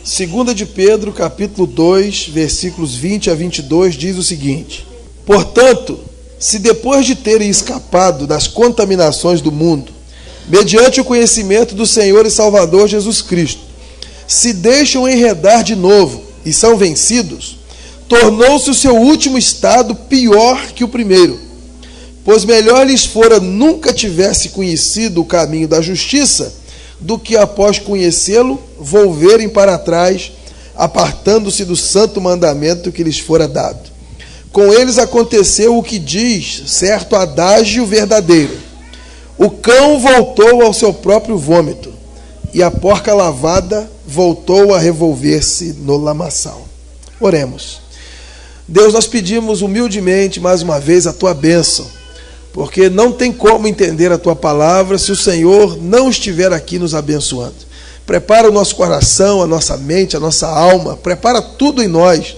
2 de Pedro, capítulo 2, versículos 20 a 22, diz o seguinte: Portanto, se depois de terem escapado das contaminações do mundo, mediante o conhecimento do Senhor e Salvador Jesus Cristo, se deixam enredar de novo e são vencidos, tornou-se o seu último estado pior que o primeiro. Pois melhor lhes fora nunca tivesse conhecido o caminho da justiça, do que após conhecê-lo, volverem para trás, apartando-se do santo mandamento que lhes fora dado. Com eles aconteceu o que diz certo adágio verdadeiro: o cão voltou ao seu próprio vômito, e a porca lavada voltou a revolver-se no lamaçal. Oremos. Deus, nós pedimos humildemente mais uma vez a tua bênção, porque não tem como entender a tua palavra se o Senhor não estiver aqui nos abençoando. Prepara o nosso coração, a nossa mente, a nossa alma, prepara tudo em nós,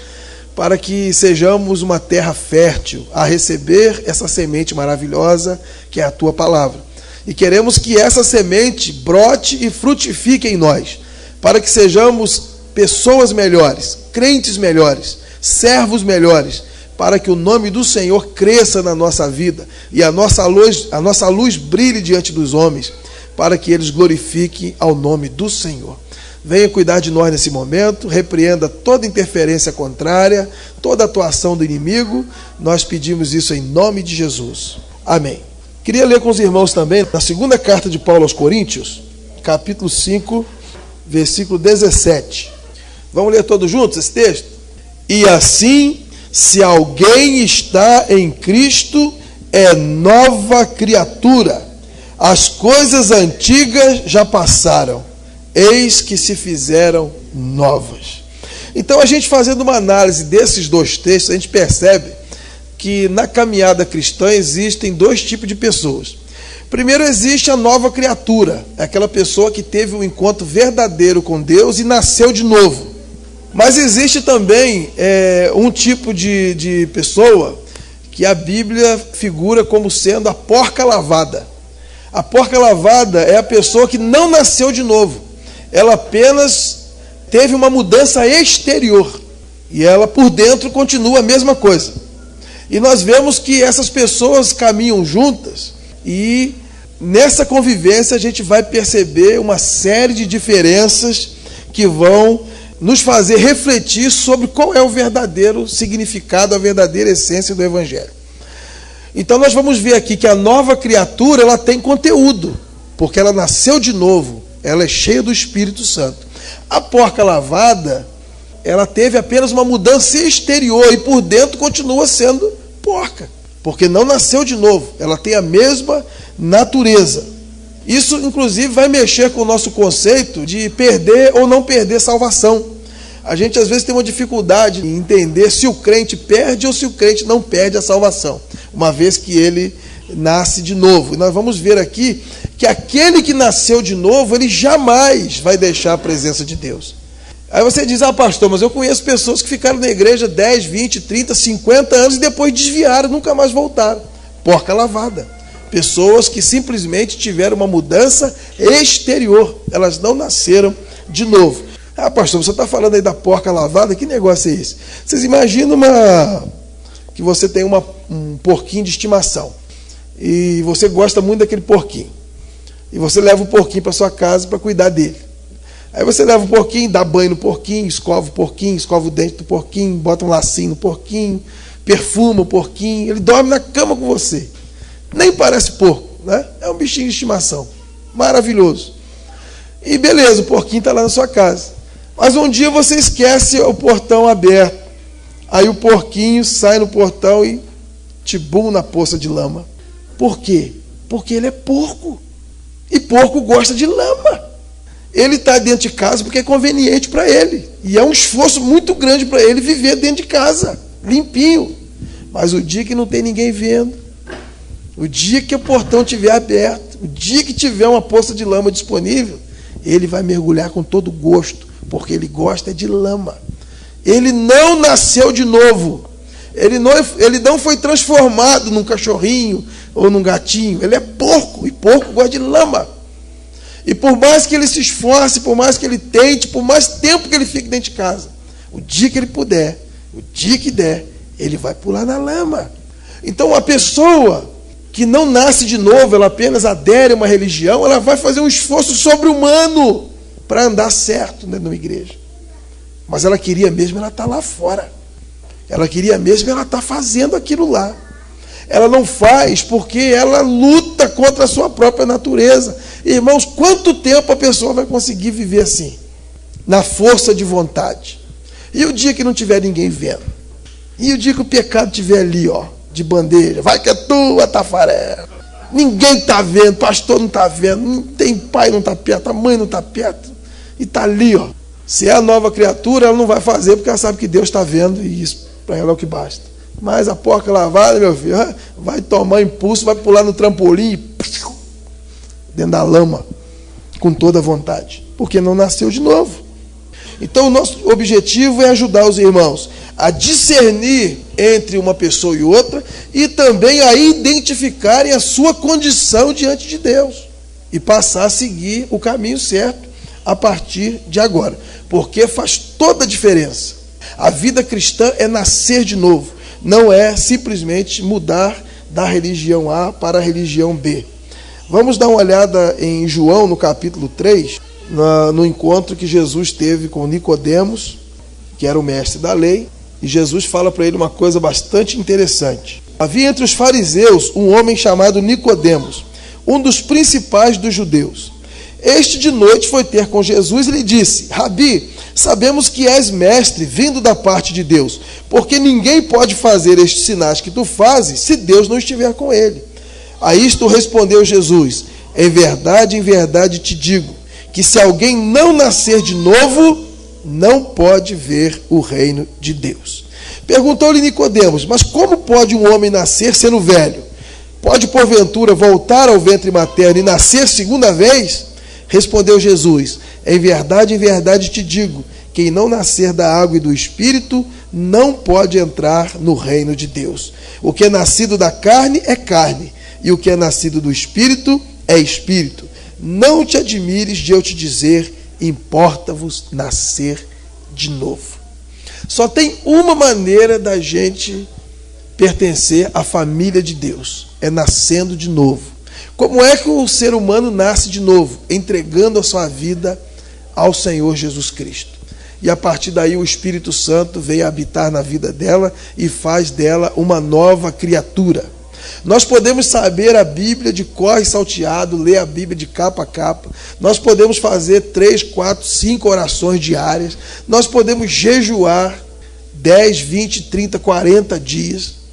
para que sejamos uma terra fértil a receber essa semente maravilhosa que é a tua palavra. E queremos que essa semente brote e frutifique em nós, para que sejamos pessoas melhores, crentes melhores, servos melhores, para que o nome do Senhor cresça na nossa vida e a nossa luz brilhe diante dos homens, para que eles glorifiquem ao nome do Senhor. Venha cuidar de nós nesse momento, repreenda toda interferência contrária, toda atuação do inimigo. Nós pedimos isso em nome de Jesus. Amém. Queria ler com os irmãos também, na segunda carta de Paulo aos Coríntios, capítulo 5, versículo 17. Vamos ler todos juntos esse texto? E assim, se alguém está em Cristo, é nova criatura. As coisas antigas já passaram, eis que se fizeram novas. Então, a gente fazendo uma análise desses dois textos, a gente percebe que na caminhada cristã existem dois tipos de pessoas. Primeiro, existe a nova criatura, é aquela pessoa que teve um encontro verdadeiro com Deus e nasceu de novo. Mas existe também um tipo de pessoa que a Bíblia figura como sendo a porca lavada. A porca lavada é a pessoa que não nasceu de novo. Ela apenas teve uma mudança exterior. E ela por dentro continua a mesma coisa. E nós vemos que essas pessoas caminham juntas. E nessa convivência a gente vai perceber uma série de diferenças que vão nos fazer refletir sobre qual é o verdadeiro significado, a verdadeira essência do Evangelho. Então nós vamos ver aqui que a nova criatura, ela tem conteúdo, porque ela nasceu de novo, ela é cheia do Espírito Santo. A porca lavada, ela teve apenas uma mudança exterior e por dentro continua sendo porca, porque não nasceu de novo, ela tem a mesma natureza. Isso, inclusive, vai mexer com o nosso conceito de perder ou não perder salvação. A gente, às vezes, tem uma dificuldade em entender se o crente perde ou se o crente não perde a salvação, uma vez que ele nasce de novo. E nós vamos ver aqui que aquele que nasceu de novo, ele jamais vai deixar a presença de Deus. Aí você diz: pastor, mas eu conheço pessoas que ficaram na igreja 10, 20, 30, 50 anos e depois desviaram, nunca mais voltaram. Porca lavada. Pessoas que simplesmente tiveram uma mudança exterior. Elas não nasceram de novo. Pastor, você está falando aí da porca lavada? Que negócio é esse? Vocês imaginam que você tem um porquinho de estimação. E você gosta muito daquele porquinho. E você leva o porquinho para sua casa para cuidar dele. Aí você leva o porquinho, dá banho no porquinho, escova o porquinho, escova o dente do porquinho, bota um lacinho no porquinho, perfuma o porquinho. Ele dorme na cama com você. Nem parece porco, né? É um bichinho de estimação. Maravilhoso. E beleza, o porquinho está lá na sua casa. Mas um dia você esquece o portão aberto. Aí o porquinho sai no portão e tibum na poça de lama. Por quê? Porque ele é porco. E porco gosta de lama. Ele está dentro de casa porque é conveniente para ele. E é um esforço muito grande para ele viver dentro de casa, limpinho. Mas o dia que não tem ninguém vendo, o dia que o portão estiver aberto, o dia que tiver uma poça de lama disponível, ele vai mergulhar com todo gosto, porque ele gosta de lama. Ele não nasceu de novo. Ele não foi transformado num cachorrinho ou num gatinho. Ele é porco, e porco gosta de lama. E por mais que ele se esforce, por mais que ele tente, por mais tempo que ele fique dentro de casa, o dia que ele puder, o dia que der, ele vai pular na lama. Então a pessoa que não nasce de novo, ela apenas adere a uma religião, ela vai fazer um esforço sobre-humano para andar certo dentro de uma igreja. Mas ela queria mesmo ela estar lá fora. Ela queria mesmo ela estar fazendo aquilo lá. Ela não faz porque ela luta contra a sua própria natureza. Irmãos, quanto tempo a pessoa vai conseguir viver assim? Na força de vontade. E o dia que não tiver ninguém vendo? E o dia que o pecado estiver ali, ó, de bandeja? Vai que é tua, Tafarel. Ninguém está vendo, pastor não está vendo, não tem pai, não está perto, a mãe não está perto. E está ali, ó. Se é a nova criatura, ela não vai fazer porque ela sabe que Deus está vendo e isso para ela é o que basta. Mas a porca lavada, meu filho, vai tomar impulso, vai pular no trampolim e dentro da lama, com toda a vontade, porque não nasceu de novo. Então o nosso objetivo é ajudar os irmãos a discernir entre uma pessoa e outra e também a identificarem a sua condição diante de Deus e passar a seguir o caminho certo a partir de agora, porque faz toda a diferença. A vida cristã é nascer de novo, não é simplesmente mudar da religião A para a religião B. Vamos dar uma olhada em João, no capítulo 3, no encontro que Jesus teve com Nicodemos, que era o mestre da lei, e Jesus fala para ele uma coisa bastante interessante. Havia entre os fariseus um homem chamado Nicodemos, um dos principais dos judeus. Este de noite foi ter com Jesus e lhe disse: Rabi, sabemos que és mestre vindo da parte de Deus, porque ninguém pode fazer estes sinais que tu fazes se Deus não estiver com ele. A isto respondeu Jesus: em verdade te digo, que se alguém não nascer de novo, não pode ver o reino de Deus. Perguntou-lhe Nicodemos: mas como pode um homem nascer sendo velho? Pode porventura voltar ao ventre materno e nascer segunda vez? Respondeu Jesus: em verdade te digo, quem não nascer da água e do Espírito não pode entrar no reino de Deus. O que é nascido da carne é carne, e o que é nascido do Espírito é Espírito. Não te admires de eu te dizer: importa-vos nascer de novo. Só tem uma maneira da gente pertencer à família de Deus: é nascendo de novo. Como é que o ser humano nasce de novo? Entregando a sua vida ao Senhor Jesus Cristo. E a partir daí o Espírito Santo vem habitar na vida dela e faz dela uma nova criatura. Nós podemos saber a Bíblia de cor e salteado, ler a Bíblia de capa a capa. Nós podemos fazer 3, 4, 5 orações diárias. Nós podemos jejuar 10, 20, 30, 40 dias.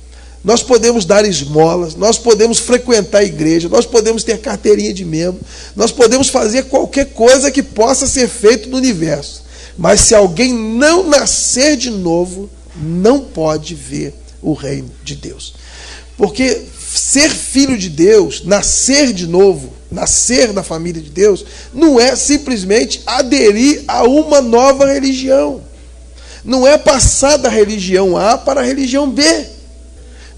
Nós podemos dar esmolas, nós podemos frequentar a igreja, nós podemos ter carteirinha de membro, nós podemos fazer qualquer coisa que possa ser feito no universo. Mas se alguém não nascer de novo, não pode ver o reino de Deus. Porque ser filho de Deus, nascer de novo, nascer na família de Deus, não é simplesmente aderir a uma nova religião. Não é passar da religião A para a religião B.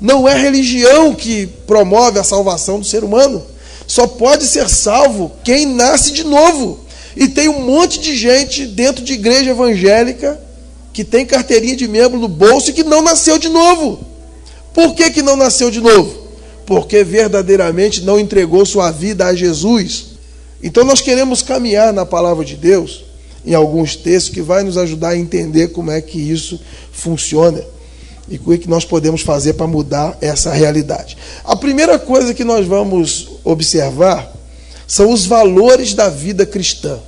Não é a religião que promove a salvação do ser humano. Só pode ser salvo quem nasce de novo. E tem um monte de gente dentro de igreja evangélica que tem carteirinha de membro no bolso e que não nasceu de novo. Por que não nasceu de novo? Porque verdadeiramente não entregou sua vida a Jesus. Então nós queremos caminhar na palavra de Deus, em alguns textos, que vai nos ajudar a entender como é que isso funciona e o que nós podemos fazer para mudar essa realidade. A primeira coisa que nós vamos observar são os valores da vida cristã.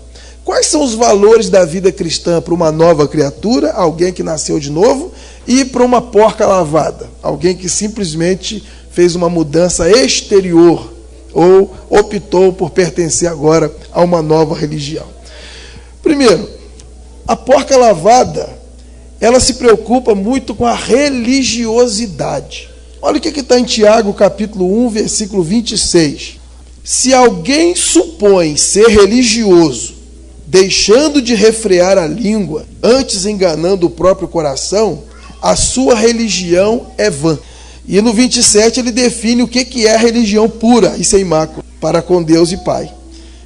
Quais são os valores da vida cristã para uma nova criatura, alguém que nasceu de novo, e para uma porca lavada, alguém que simplesmente fez uma mudança exterior ou optou por pertencer agora a uma nova religião? Primeiro, a porca lavada, ela se preocupa muito com a religiosidade. Olha o que está em Tiago, capítulo 1, versículo 26. Se alguém supõe ser religioso, deixando de refrear a língua, antes enganando o próprio coração, a sua religião é vã. E no 27 ele define o que é a religião pura e sem mácula para com Deus e Pai.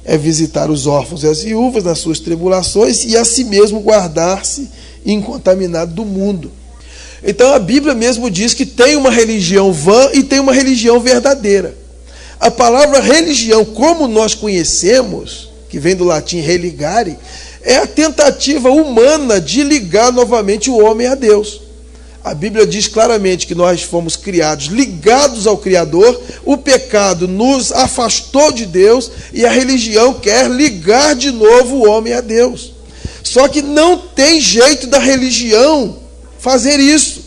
é visitar os órfãos e as viúvas nas suas tribulações e a si mesmo guardar-se incontaminado do mundo. Então a Bíblia mesmo diz que tem uma religião vã e tem uma religião verdadeira. A palavra religião, como nós conhecemos, que vem do latim religare, é a tentativa humana de ligar novamente o homem a Deus. A Bíblia diz claramente que nós fomos criados ligados ao Criador, o pecado nos afastou de Deus e a religião quer ligar de novo o homem a Deus. Só que não tem jeito da religião fazer isso,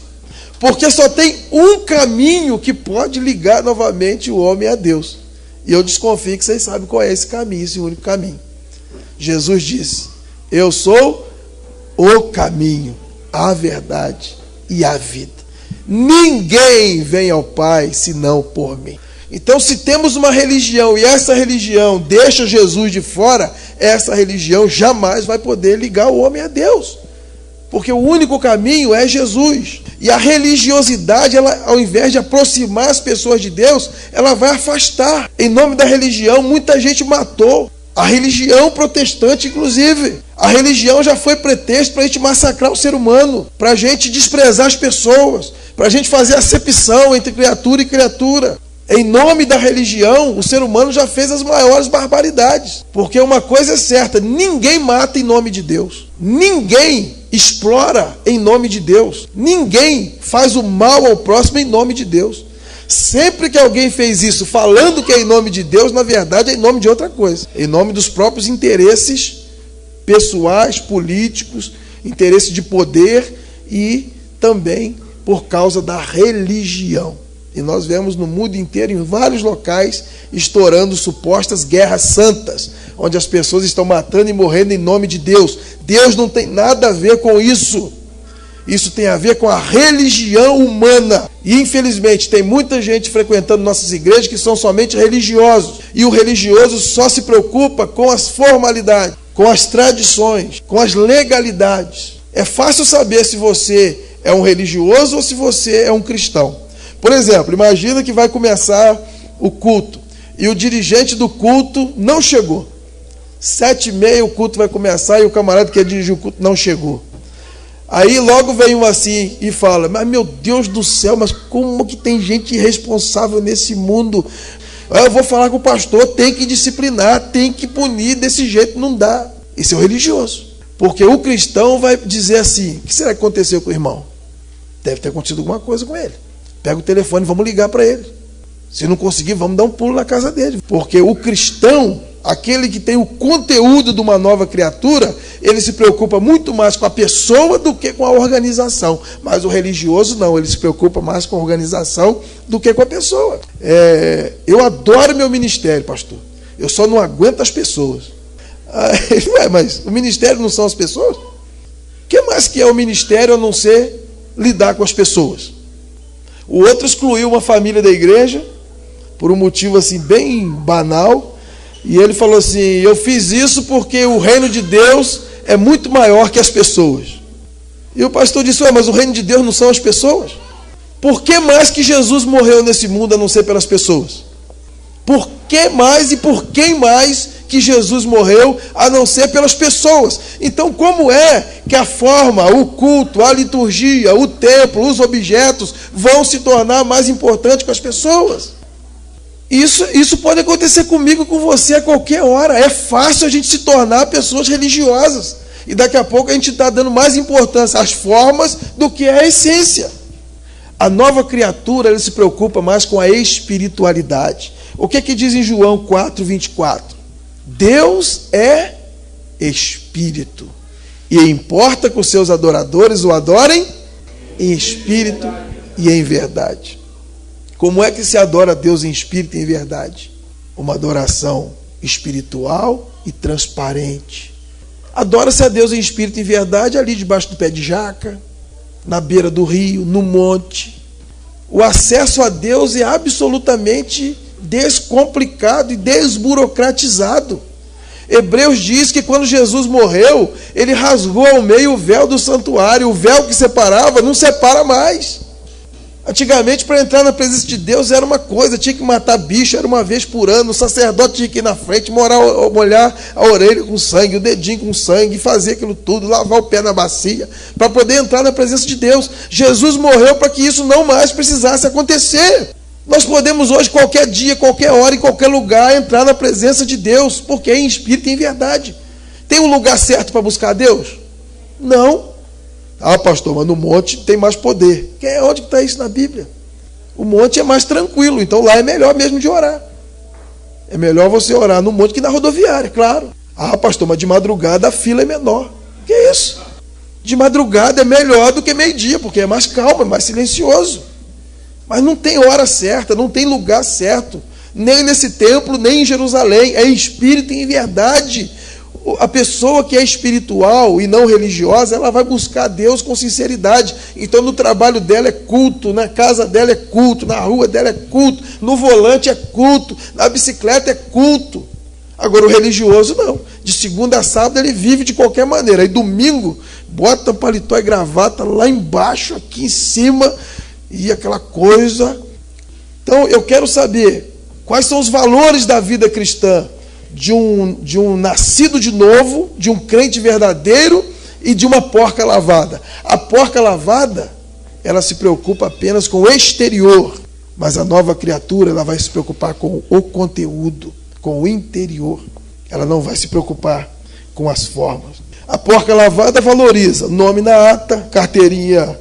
porque só tem um caminho que pode ligar novamente o homem a Deus. E eu desconfio que vocês sabem qual é esse caminho, esse único caminho. Jesus disse: eu sou o caminho, a verdade e a vida. Ninguém vem ao Pai senão por mim. Então, se temos uma religião e essa religião deixa Jesus de fora, essa religião jamais vai poder ligar o homem a Deus. Porque o único caminho é Jesus. E a religiosidade, ela, ao invés de aproximar as pessoas de Deus, ela vai afastar. Em nome da religião, muita gente matou. A religião protestante, inclusive. A religião já foi pretexto para a gente massacrar o ser humano, para a gente desprezar as pessoas, para a gente fazer acepção entre criatura e criatura. Em nome da religião, o ser humano já fez as maiores barbaridades. Porque uma coisa é certa: ninguém mata em nome de Deus. Ninguém explora em nome de Deus. Ninguém faz o mal ao próximo em nome de Deus. Sempre que alguém fez isso falando que é em nome de Deus, na verdade é em nome de outra coisa. Em nome dos próprios interesses pessoais, políticos, interesses de poder e também por causa da religião. E nós vemos no mundo inteiro, em vários locais, estourando supostas guerras santas, onde as pessoas estão matando e morrendo em nome de Deus. Deus não tem nada a ver com isso. Isso tem a ver com a religião humana. E infelizmente tem muita gente frequentando nossas igrejas que são somente religiosos. E o religioso só se preocupa com as formalidades, com as tradições, com as legalidades. É fácil saber se você é um religioso ou se você é um cristão. Por exemplo, imagina que vai começar o culto e o dirigente do culto não chegou. 7h30 o culto vai começar e o camarada que ia dirigir o culto não chegou. Aí logo vem um assim e fala: mas meu Deus do céu, mas como que tem gente irresponsável nesse mundo? Eu vou falar com o pastor, tem que disciplinar, tem que punir, desse jeito não dá. Esse é o religioso. Porque o cristão vai dizer assim: o que será que aconteceu com o irmão? Deve ter acontecido alguma coisa com ele. Pega o telefone, vamos ligar para ele. Se não conseguir, vamos dar um pulo na casa dele. Porque o cristão, aquele que tem o conteúdo de uma nova criatura, ele se preocupa muito mais com a pessoa do que com a organização. Mas o religioso não, ele se preocupa mais com a organização do que com a pessoa. Eu adoro meu ministério, pastor. Eu só não aguento as pessoas. Ué, mas o ministério não são as pessoas? O que mais que é o ministério a não ser lidar com as pessoas? O outro excluiu uma família da igreja por um motivo assim bem banal, e ele falou assim: eu fiz isso porque o reino de Deus é muito maior que as pessoas. E o pastor disse: ué, mas o reino de Deus não são as pessoas? Por que mais que Jesus morreu nesse mundo a não ser pelas pessoas? Por que mais e por quem mais que Jesus morreu a não ser pelas pessoas? Então, como é que a forma, o culto, a liturgia, o templo, os objetos vão se tornar mais importantes com as pessoas? Isso pode acontecer comigo, com você a qualquer hora. É fácil a gente se tornar pessoas religiosas. E daqui a pouco a gente está dando mais importância às formas do que à essência. A nova criatura, ele se preocupa mais com a espiritualidade. O que é que diz em João 4:24? Deus é espírito, e importa que os seus adoradores o adorem em espírito e em verdade. Como é que se adora a Deus em espírito e em verdade? Uma adoração espiritual e transparente. Adora-se a Deus em espírito e em verdade ali debaixo do pé de jaca, na beira do rio, no monte. O acesso a Deus é absolutamente descomplicado e desburocratizado. Hebreus diz que quando Jesus morreu, ele rasgou ao meio o véu do santuário. O véu que separava não separa mais. Antigamente, para entrar na presença de Deus era uma coisa, tinha que matar bicho, era uma vez por ano, o sacerdote tinha que ir na frente, molhar a orelha com sangue, o dedinho com sangue, fazer aquilo tudo, lavar o pé na bacia, para poder entrar na presença de Deus. Jesus morreu para que isso não mais precisasse acontecer. Nós podemos hoje, qualquer dia, qualquer hora, em qualquer lugar, entrar na presença de Deus, porque é em espírito e em verdade. Tem um lugar certo para buscar a Deus? Não. Ah, pastor, mas no monte tem mais poder. Onde está isso na Bíblia? O monte é mais tranquilo, então lá é melhor mesmo de orar. É melhor você orar no monte que na rodoviária, claro. Ah, pastor, mas de madrugada a fila é menor. Que isso? De madrugada é melhor do que meio-dia, porque é mais calmo, é mais silencioso. Mas não tem hora certa, não tem lugar certo. Nem nesse templo, nem em Jerusalém. É em espírito e em verdade. A pessoa que é espiritual e não religiosa, ela vai buscar Deus com sinceridade. Então no trabalho dela é culto, na casa dela é culto, na rua dela é culto, no volante é culto, na bicicleta é culto. Agora o religioso não. De segunda a sábado ele vive de qualquer maneira. Aí domingo, bota paletó e gravata lá embaixo, aqui em cima, e aquela coisa. Então eu quero saber quais são os valores da vida cristã. De um nascido de novo, de um crente verdadeiro e de uma porca lavada. A porca lavada, ela se preocupa apenas com o exterior, mas a nova criatura, ela vai se preocupar com o conteúdo, com o interior. Ela não vai se preocupar com as formas. A porca lavada valoriza nome na ata, carteirinha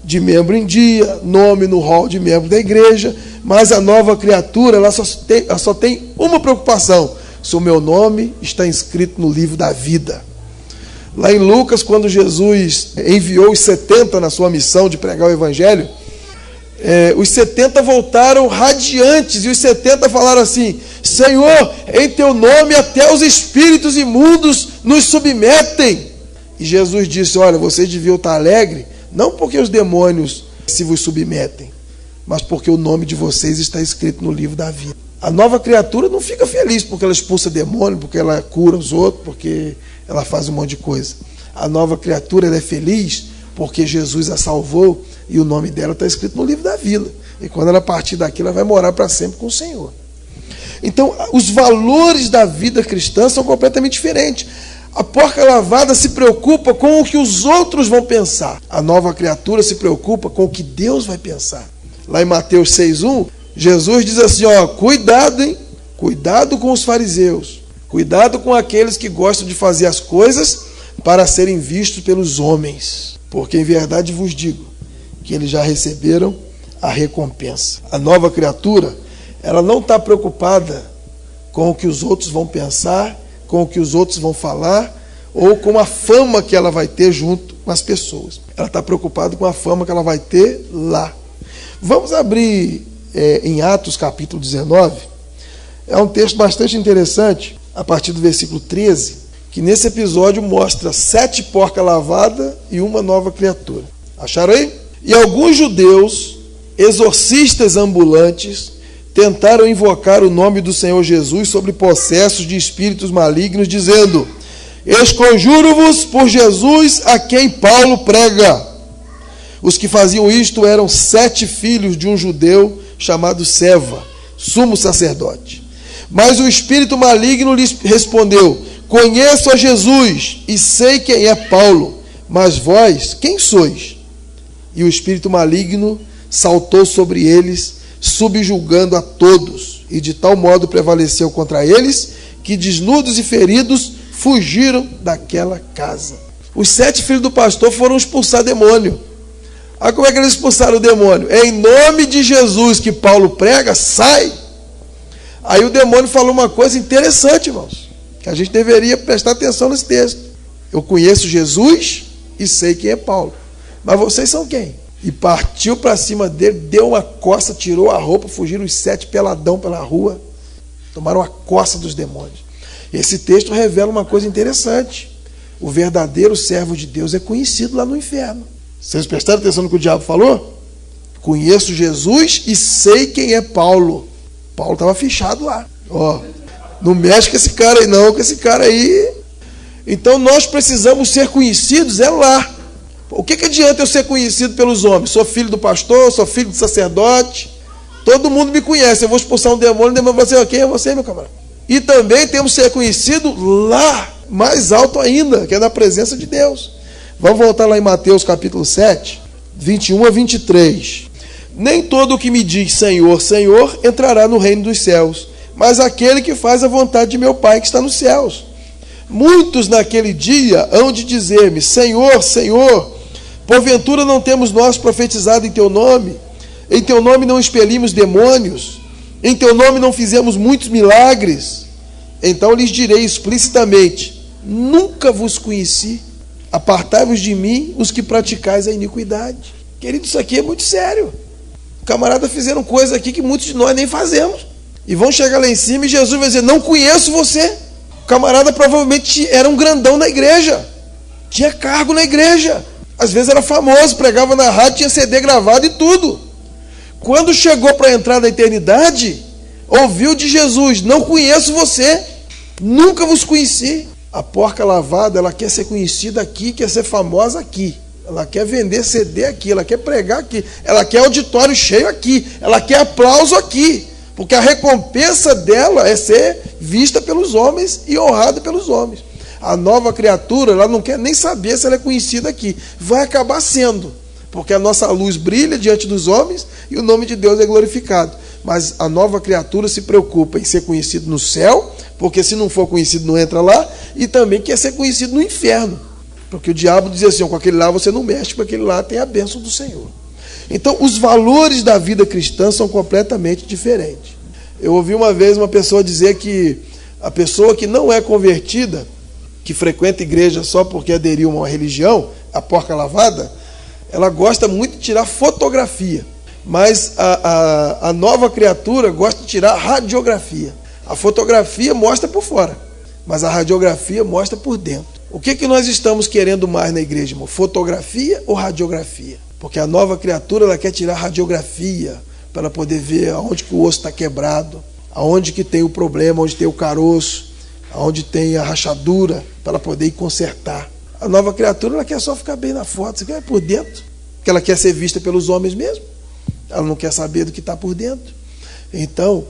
de membro em dia, nome no hall de membro da igreja, mas a nova criatura, ela só tem uma preocupação: se o meu nome está inscrito no livro da vida. Lá em Lucas, quando Jesus enviou os 70 na sua missão de pregar o evangelho, os 70 voltaram radiantes, e os 70 falaram assim: Senhor, em teu nome até os espíritos imundos nos submetem. E Jesus disse: olha, vocês deviam estar alegres, não porque os demônios se vos submetem, mas porque o nome de vocês está escrito no livro da vida. A nova criatura não fica feliz porque ela expulsa demônio, porque ela cura os outros, porque ela faz um monte de coisa. A nova criatura, ela é feliz porque Jesus a salvou e o nome dela está escrito no livro da vida. E quando ela partir daqui, ela vai morar para sempre com o Senhor. Então, os valores da vida cristã são completamente diferentes. A porca lavada se preocupa com o que os outros vão pensar. A nova criatura se preocupa com o que Deus vai pensar. Lá em Mateus 6:1, Jesus diz assim, cuidado, hein? Cuidado com os fariseus. Cuidado com aqueles que gostam de fazer as coisas para serem vistos pelos homens. Porque em verdade vos digo que eles já receberam a recompensa. A nova criatura, ela não está preocupada com o que os outros vão pensar, com o que os outros vão falar, ou com a fama que ela vai ter junto com as pessoas. Ela está preocupada com a fama que ela vai ter lá. Vamos abrir em Atos capítulo 19. É um texto bastante interessante, a partir do versículo 13, que nesse episódio mostra 7 porcas lavadas e uma nova criatura. Acharam aí? E alguns judeus, exorcistas ambulantes, tentaram invocar o nome do Senhor Jesus sobre possessos de espíritos malignos, dizendo: esconjuro-vos por Jesus a quem Paulo prega. Os que faziam isto eram 7 filhos de um judeu chamado Seva, sumo sacerdote. Mas o espírito maligno lhes respondeu: conheço a Jesus e sei quem é Paulo, mas vós, quem sois? E o espírito maligno saltou sobre eles, subjugando a todos, e de tal modo prevaleceu contra eles, que desnudos e feridos fugiram daquela casa. Os 7 filhos do pastor foram expulsar demônio. Aí como é que eles expulsaram o demônio? É em nome de Jesus que Paulo prega, sai. Aí o demônio falou uma coisa interessante, irmãos, que a gente deveria prestar atenção nesse texto. Eu conheço Jesus e sei quem é Paulo, mas vocês são quem? E partiu para cima dele, deu uma coça, tirou a roupa, fugiram os 7 peladão pela rua, tomaram a coça dos demônios. Esse texto revela uma coisa interessante: o verdadeiro servo de Deus é conhecido lá no inferno. Vocês prestaram atenção no que o diabo falou? Conheço Jesus e sei quem é Paulo. Paulo estava fichado lá. Não mexe com esse cara aí não, com esse cara aí. Então nós precisamos ser conhecidos lá. O que adianta eu ser conhecido pelos homens? Sou filho do pastor, sou filho do sacerdote, todo mundo me conhece. Eu vou expulsar um demônio, o demônio vai dizer: quem é você, meu camarada? E também temos que ser conhecido lá, mais alto ainda, que é na presença de Deus. Vamos voltar lá em Mateus capítulo 7, 21 a 23. Nem todo o que me diz Senhor, Senhor, entrará no reino dos céus, mas aquele que faz a vontade de meu Pai que está nos céus. Muitos naquele dia hão de dizer-me: Senhor, Senhor, porventura não temos nós profetizado em teu nome? Em teu nome não expelimos demônios? Em teu nome não fizemos muitos milagres? Então lhes direi explicitamente: nunca vos conheci. Apartai-vos de mim, os que praticais a iniquidade. Querido, isso aqui é muito sério. Camaradas fizeram coisas aqui que muitos de nós nem fazemos. E vão chegar lá em cima e Jesus vai dizer: não conheço você. O camarada provavelmente era um grandão na igreja. Tinha cargo na igreja. Às vezes era famoso, pregava na rádio, tinha CD gravado e tudo. Quando chegou para entrar na eternidade, ouviu de Jesus: não conheço você. Nunca vos conheci. A porca lavada, ela quer ser conhecida aqui, quer ser famosa aqui. Ela quer vender CD aqui, ela quer pregar aqui, ela quer auditório cheio aqui, ela quer aplauso aqui, porque a recompensa dela é ser vista pelos homens e honrada pelos homens. A nova criatura, ela não quer nem saber se ela é conhecida aqui, vai acabar sendo, porque a nossa luz brilha diante dos homens e o nome de Deus é glorificado. Mas a nova criatura se preocupa em ser conhecido no céu, porque se não for conhecido não entra lá, e também quer ser conhecido no inferno. Porque o diabo diz assim: com aquele lá você não mexe, porque aquele lá tem a bênção do Senhor. Então, os valores da vida cristã são completamente diferentes. Eu ouvi uma vez uma pessoa dizer que a pessoa que não é convertida, que frequenta a igreja só porque aderiu a uma religião, a porca lavada, ela gosta muito de tirar fotografia. Mas a nova criatura gosta de tirar radiografia. A fotografia mostra por fora, mas a radiografia mostra por dentro. O que nós estamos querendo mais na igreja, irmão? Fotografia ou radiografia? Porque a nova criatura, ela quer tirar radiografia para ela poder ver aonde que o osso está quebrado, aonde que tem o problema, onde tem o caroço, aonde tem a rachadura, para ela poder ir consertar. A nova criatura, ela quer só ficar bem na foto, você quer por dentro, porque ela quer ser vista pelos homens mesmo. Ela não quer saber do que está por dentro. Então,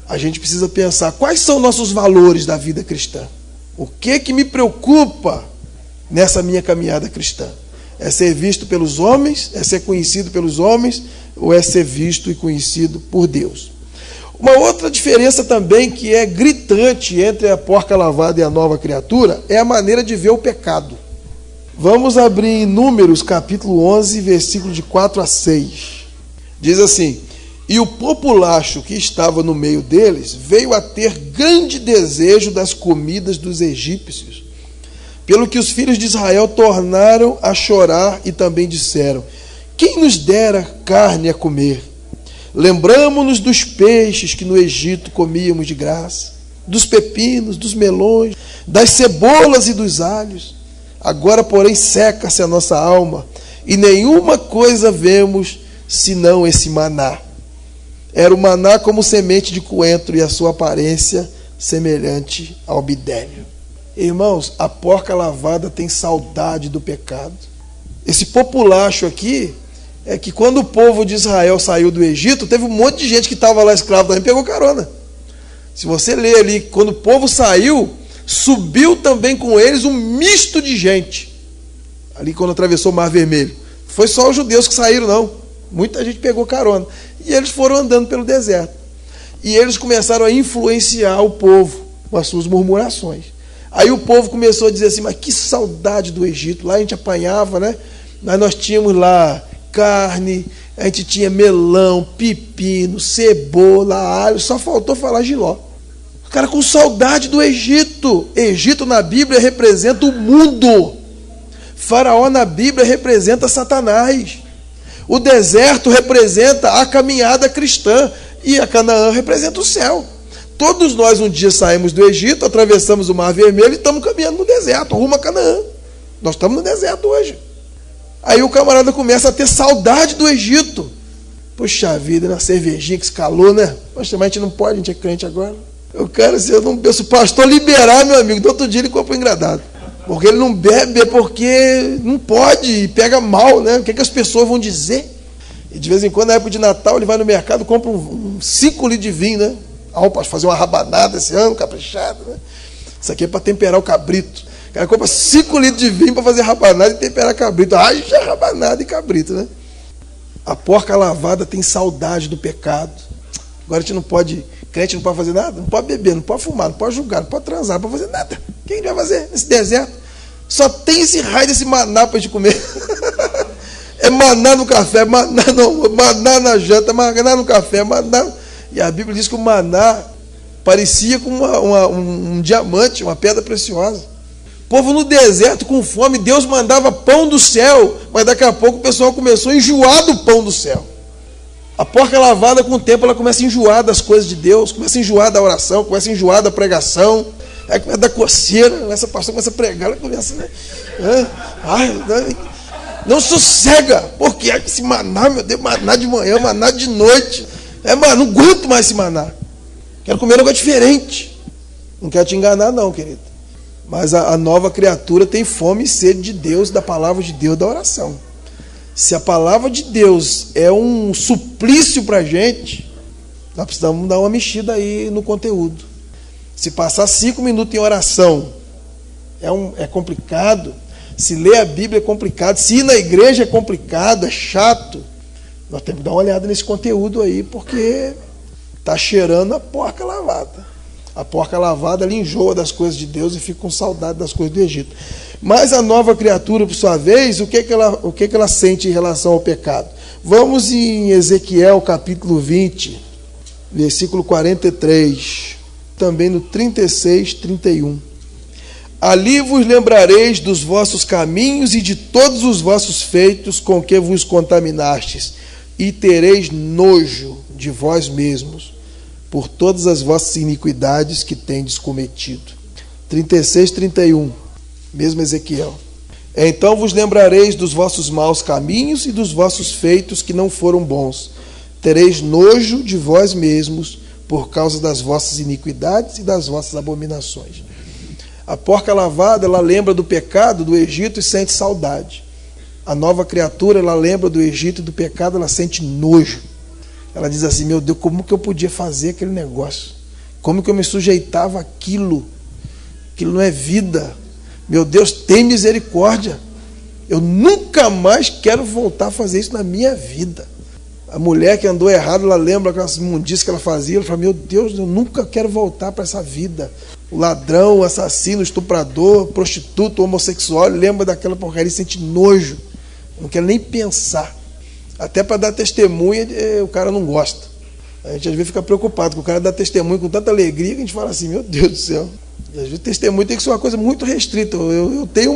a gente precisa pensar quais são nossos valores da vida cristã. O que me preocupa nessa minha caminhada cristã? É ser visto pelos homens? É ser conhecido pelos homens? Ou é ser visto e conhecido por Deus? Uma outra diferença também que é gritante entre a porca lavada e a nova criatura é a maneira de ver o pecado. Vamos abrir em Números capítulo 11, versículo de 4 a 6. Diz assim: e o populacho que estava no meio deles veio a ter grande desejo das comidas dos egípcios, pelo que os filhos de Israel tornaram a chorar e também disseram: quem nos dera carne a comer? Lembramo-nos dos peixes que no Egito comíamos de graça, dos pepinos, dos melões, das cebolas e dos alhos. Agora, porém, seca-se a nossa alma, e nenhuma coisa vemos senão esse maná. Era o maná como semente de coentro e a sua aparência semelhante ao bidélio. Irmãos, a porca lavada tem saudade do pecado. Esse populacho aqui é que quando o povo de Israel saiu do Egito, teve um monte de gente que estava lá escravo também, pegou carona. Se você ler ali, quando o povo saiu, subiu também com eles um misto de gente. Ali quando atravessou o Mar Vermelho. Não foi só os judeus que saíram, não. Muita gente pegou carona. E eles foram andando pelo deserto. E eles começaram a influenciar o povo com as suas murmurações. Aí o povo começou a dizer assim: mas que saudade do Egito. Lá a gente apanhava, né? Nós tínhamos lá carne, a gente tinha melão, pepino, cebola, alho. Só faltou falar jiló. O cara com saudade do Egito. Egito na Bíblia representa o mundo. Faraó na Bíblia representa Satanás. O deserto representa a caminhada cristã e a Canaã representa o céu. Todos nós um dia saímos do Egito, atravessamos o Mar Vermelho e estamos caminhando no deserto, rumo a Canaã. Nós estamos no deserto hoje. Aí o camarada começa a ter saudade do Egito. Poxa vida, na cervejinha que se calou, né? Poxa, mas a gente não pode, a gente é crente agora. Eu quero, se o pastor liberar, meu amigo, do outro dia ele compra um engradado. Porque ele não bebe, é porque não pode, e pega mal, né? O que as pessoas vão dizer? E de vez em quando, na época de Natal, ele vai no mercado e compra 5 litros de vinho, né? Para fazer uma rabanada esse ano, caprichado, né? Isso aqui é para temperar o cabrito. O cara compra 5 litros de vinho para fazer rabanada e temperar cabrito. Haja rabanada e cabrito, né? A porca lavada tem saudade do pecado. Agora a gente não pode, crente não pode fazer nada, não pode beber, não pode fumar, não pode julgar, não pode transar, não pode fazer nada. O que a gente vai fazer nesse deserto? Só tem esse raio desse maná para a gente comer. É maná no café, maná na janta, maná no café, maná. E a Bíblia diz que o maná parecia com um diamante, uma pedra preciosa. O povo no deserto com fome, Deus mandava pão do céu, mas daqui a pouco o pessoal começou a enjoar do pão do céu. A porca lavada, com o tempo, ela começa a enjoar das coisas de Deus, começa a enjoar da oração, começa a enjoar da pregação, aí começa a dar coceira, essa pastora começa a pregar, ela começa, né? Não sossega, porque esse maná, meu Deus, maná de manhã, maná de noite. Não aguento mais esse maná. Quero comer um negócio diferente. Não quero te enganar, não, querido. Mas a nova criatura tem fome e sede de Deus, da palavra de Deus, da oração. Se a palavra de Deus é um suplício para a gente, nós precisamos dar uma mexida aí no conteúdo. Se passar 5 minutos em oração é complicado. Se ler a Bíblia é complicado. Se ir na igreja é complicado, é chato. Nós temos que dar uma olhada nesse conteúdo aí, porque está cheirando a porca lavada. A porca lavada, ela enjoa das coisas de Deus e fica com saudade das coisas do Egito. Mas a nova criatura, por sua vez, o que ela sente em relação ao pecado? Vamos em Ezequiel, capítulo 20, versículo 43, também no 36, 31. Ali vos lembrareis dos vossos caminhos e de todos os vossos feitos com que vos contaminastes, e tereis nojo de vós mesmos, por todas as vossas iniquidades que tendes cometido. 36, 31, mesmo Ezequiel. Então vos lembrareis dos vossos maus caminhos e dos vossos feitos que não foram bons. Tereis nojo de vós mesmos, por causa das vossas iniquidades e das vossas abominações. A porca lavada, ela lembra do pecado do Egito e sente saudade. A nova criatura, ela lembra do Egito e do pecado, ela sente nojo. Ela diz assim, meu Deus, como que eu podia fazer aquele negócio? Como que eu me sujeitava àquilo? Aquilo não é vida. Meu Deus, tem misericórdia. Eu nunca mais quero voltar a fazer isso na minha vida. A mulher que andou errado, ela lembra aquelas imundícias que ela fazia. Ela fala, meu Deus, eu nunca quero voltar para essa vida. O ladrão, o assassino, o estuprador, o prostituto, o homossexual, lembra daquela porcaria e sente nojo. Não quer nem pensar. Até para dar testemunha, o cara não gosta. A gente às vezes fica preocupado, que o cara dá testemunho com tanta alegria que a gente fala assim, meu Deus do céu. E às vezes testemunho tem que ser uma coisa muito restrita. Eu tenho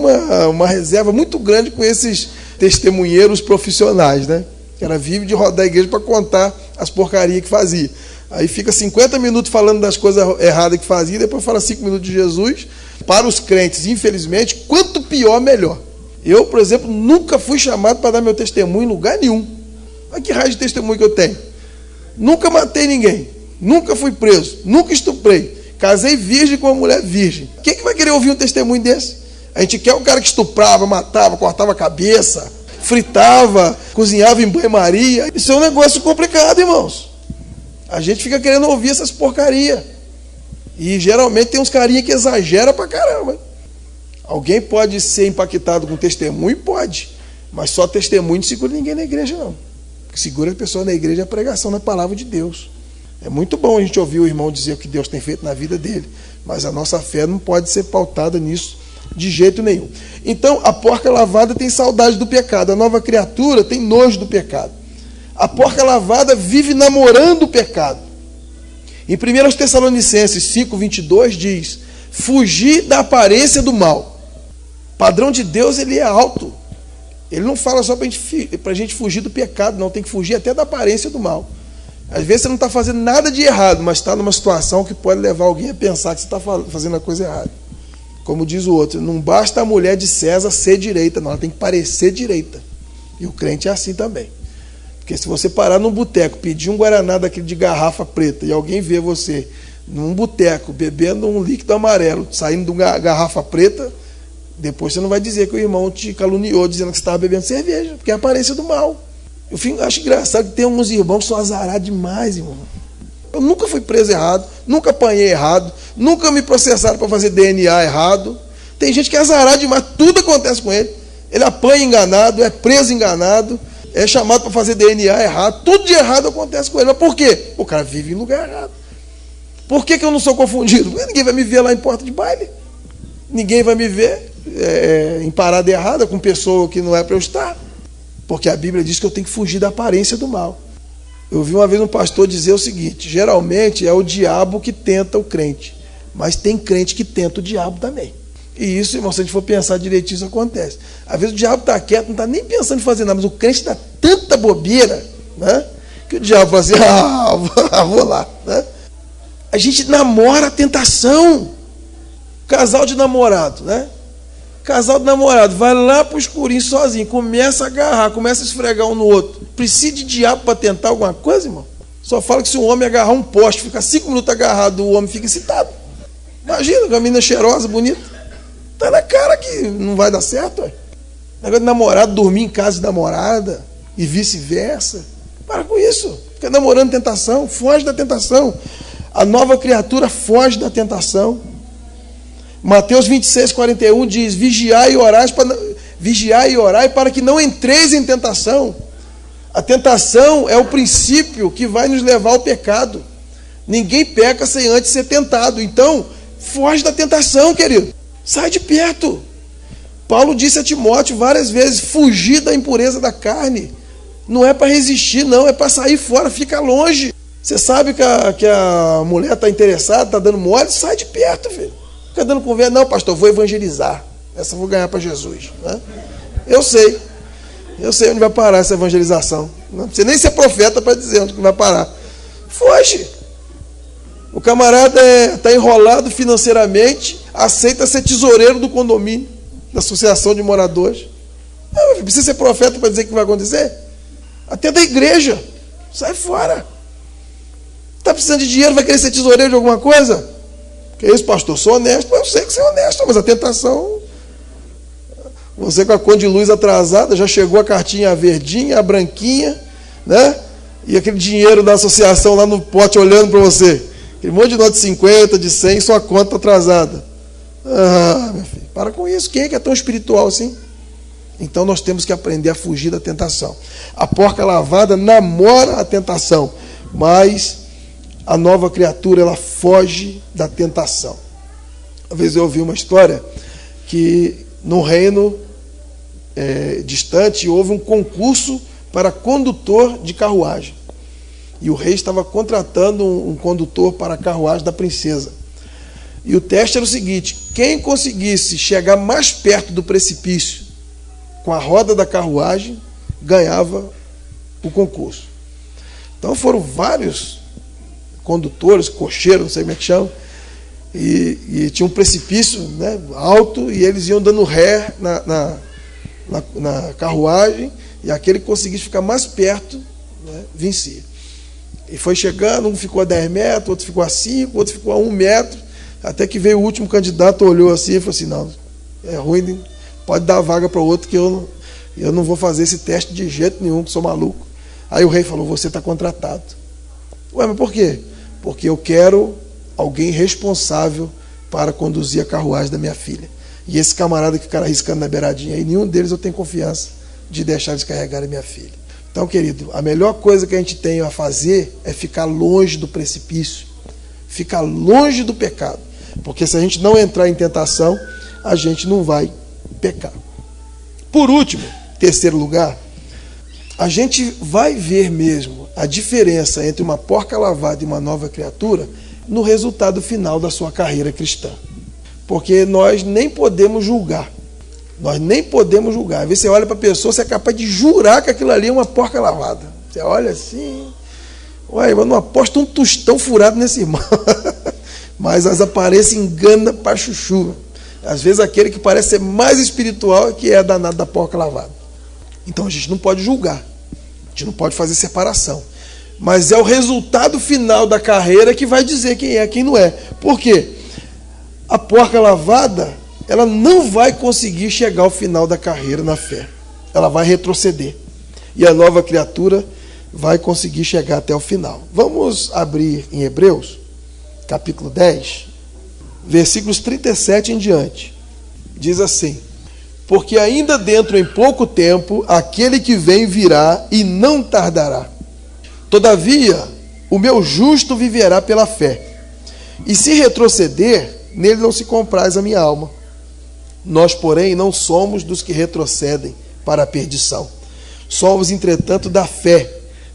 uma reserva muito grande com esses testemunheiros profissionais, né? Que ela vive de rodar a igreja para contar as porcarias que fazia. Aí fica 50 minutos falando das coisas erradas que fazia, depois fala 5 minutos de Jesus. Para os crentes, infelizmente, quanto pior, melhor. Eu, por exemplo, nunca fui chamado para dar meu testemunho em lugar nenhum. Olha que raio de testemunho que eu tenho. Nunca matei ninguém, nunca fui preso, nunca estuprei. Casei virgem com uma mulher virgem. Quem que vai querer ouvir um testemunho desse? A gente quer o cara que estuprava, matava, cortava a cabeça, fritava, cozinhava em banho-maria. Isso é um negócio complicado, irmãos. A gente fica querendo ouvir essas porcarias. E geralmente tem uns carinha que exagera pra caramba. Alguém pode ser impactado com testemunho? Pode. Mas só testemunho não segura ninguém na igreja, não. O que segura a pessoa na igreja é a pregação da palavra de Deus. É muito bom a gente ouvir o irmão dizer o que Deus tem feito na vida dele. Mas a nossa fé não pode ser pautada nisso de jeito nenhum. Então, a porca lavada tem saudade do pecado. A nova criatura tem nojo do pecado. A porca lavada vive namorando o pecado. Em 1 Tessalonicenses 5:22 diz, fugir da aparência do mal. O padrão de Deus, ele é alto. Ele não fala só para a gente fugir do pecado, não. Tem que fugir até da aparência do mal. Às vezes você não está fazendo nada de errado, mas está numa situação que pode levar alguém a pensar que você está fazendo a coisa errada. Como diz o outro, não basta a mulher de César ser direita, não, ela tem que parecer direita. E o crente é assim também. Porque se você parar num boteco, pedir um guaraná daquele de garrafa preta, e alguém vê você num boteco, bebendo um líquido amarelo, saindo de uma garrafa preta, Depois você não vai dizer que o irmão te caluniou dizendo que você estava bebendo cerveja, porque é a aparência do mal. Eu acho engraçado que tem alguns irmãos que são azarados demais, irmão. Eu nunca fui preso errado, nunca apanhei errado, nunca me processaram para fazer DNA errado. Tem gente que é azarado demais, tudo acontece com ele. Ele apanha enganado, é preso enganado, é chamado para fazer DNA errado, tudo de errado acontece com ele. Mas por quê? O cara vive em lugar errado. Por que eu não sou confundido? Porque ninguém vai me ver lá em porta de baile. Ninguém vai me ver em parada errada com pessoa que não é para eu estar. Porque a Bíblia diz que eu tenho que fugir da aparência do mal. Eu vi uma vez um pastor dizer o seguinte: geralmente é o diabo que tenta o crente, mas tem crente que tenta o diabo também. E isso, irmão, se a gente for pensar direitinho, isso acontece. Às vezes o diabo está quieto, não está nem pensando em fazer nada, mas o crente dá tanta bobeira, né, que o diabo fala assim, vou lá. Né? A gente namora a tentação. Casal de namorado, né? Casal de namorado, vai lá para o escurinho sozinho, começa a agarrar, começa a esfregar um no outro. Precisa de diabo para tentar alguma coisa, irmão? Só fala que se um homem agarrar um poste, fica 5 minutos agarrado, o homem fica excitado. Imagina, uma menina cheirosa, bonita. Tá na cara que não vai dar certo, ué. Negócio de namorado, dormir em casa de namorada e vice-versa. Para com isso. Fica namorando tentação, foge da tentação. A nova criatura foge da tentação. Mateus 26:41 diz: vigiai e orai para que não entreis em tentação. A tentação é o princípio que vai nos levar ao pecado. Ninguém peca sem antes ser tentado. Então, foge da tentação, querido. Sai de perto. Paulo disse a Timóteo várias vezes: fugir da impureza da carne. Não é para resistir, não, é para sair fora, fica longe. Você sabe que a mulher está interessada, está dando mole, sai de perto, filho. Fica dando conversa, não, pastor, vou evangelizar. Essa eu vou ganhar para Jesus. Né? Eu sei onde vai parar essa evangelização. Não precisa nem ser profeta para dizer onde vai parar. Foge. O camarada está enrolado financeiramente, aceita ser tesoureiro do condomínio, da associação de moradores. Não precisa ser profeta para dizer o que vai acontecer. Até da igreja. Sai fora. Está precisando de dinheiro, vai querer ser tesoureiro de alguma coisa? Que isso, pastor? Sou honesto. Eu sei que você é honesto, mas a tentação... Você com a conta de luz atrasada, já chegou a cartinha verdinha, a branquinha, né? E aquele dinheiro da associação lá no pote olhando para você. Aquele monte de nota de 50, de 100, sua conta atrasada. Meu filho, para com isso. Quem é que é tão espiritual assim? Então nós temos que aprender a fugir da tentação. A porca lavada namora a tentação, mas a nova criatura, ela foge da tentação. Uma vez eu ouvi uma história que no reino distante houve um concurso para condutor de carruagem. E o rei estava contratando um condutor para a carruagem da princesa. E o teste era o seguinte: quem conseguisse chegar mais perto do precipício com a roda da carruagem, ganhava o concurso. Então foram vários condutores, cocheiros, não sei como é que chama, e tinha um precipício, né, alto, e eles iam dando ré na carruagem, e aquele que conseguisse ficar mais perto, né, vencia. E foi chegando, um ficou a 10 metros, outro ficou a 5, outro ficou a 1 metro, até que veio o último candidato, olhou assim e falou assim: não, é ruim, pode dar vaga para o outro, que eu não vou fazer esse teste de jeito nenhum, que sou maluco. Aí o rei falou: você está contratado. Ué, mas por quê? Porque eu quero alguém responsável para conduzir a carruagem da minha filha. E esse camarada que ficar arriscando na beiradinha aí, nenhum deles eu tenho confiança de deixar descarregar a minha filha. Então, querido, a melhor coisa que a gente tem a fazer é ficar longe do precipício, ficar longe do pecado. Porque se a gente não entrar em tentação, a gente não vai pecar. Por último, terceiro lugar, a gente vai ver mesmo a diferença entre uma porca lavada e uma nova criatura no resultado final da sua carreira cristã. Porque nós nem podemos julgar. Nós nem podemos julgar. Às vezes você olha para a pessoa, você é capaz de jurar que aquilo ali é uma porca lavada. Você olha assim, ué, eu não aposto um tostão furado nesse irmão. Mas as aparências enganam para chuchu. Às vezes aquele que parece ser mais espiritual é que é danado da porca lavada. Então a gente não pode julgar. A gente não pode fazer separação. Mas é o resultado final da carreira que vai dizer quem é, quem não é. Por quê? A porca lavada, ela não vai conseguir chegar ao final da carreira na fé. Ela vai retroceder. E a nova criatura vai conseguir chegar até o final. Vamos abrir em Hebreus, capítulo 10, versículos 37 em diante. Diz assim: porque ainda dentro em pouco tempo, aquele que vem virá e não tardará. Todavia, o meu justo viverá pela fé. E se retroceder, nele não se compraz a minha alma. Nós, porém, não somos dos que retrocedem para a perdição. Somos, entretanto, da fé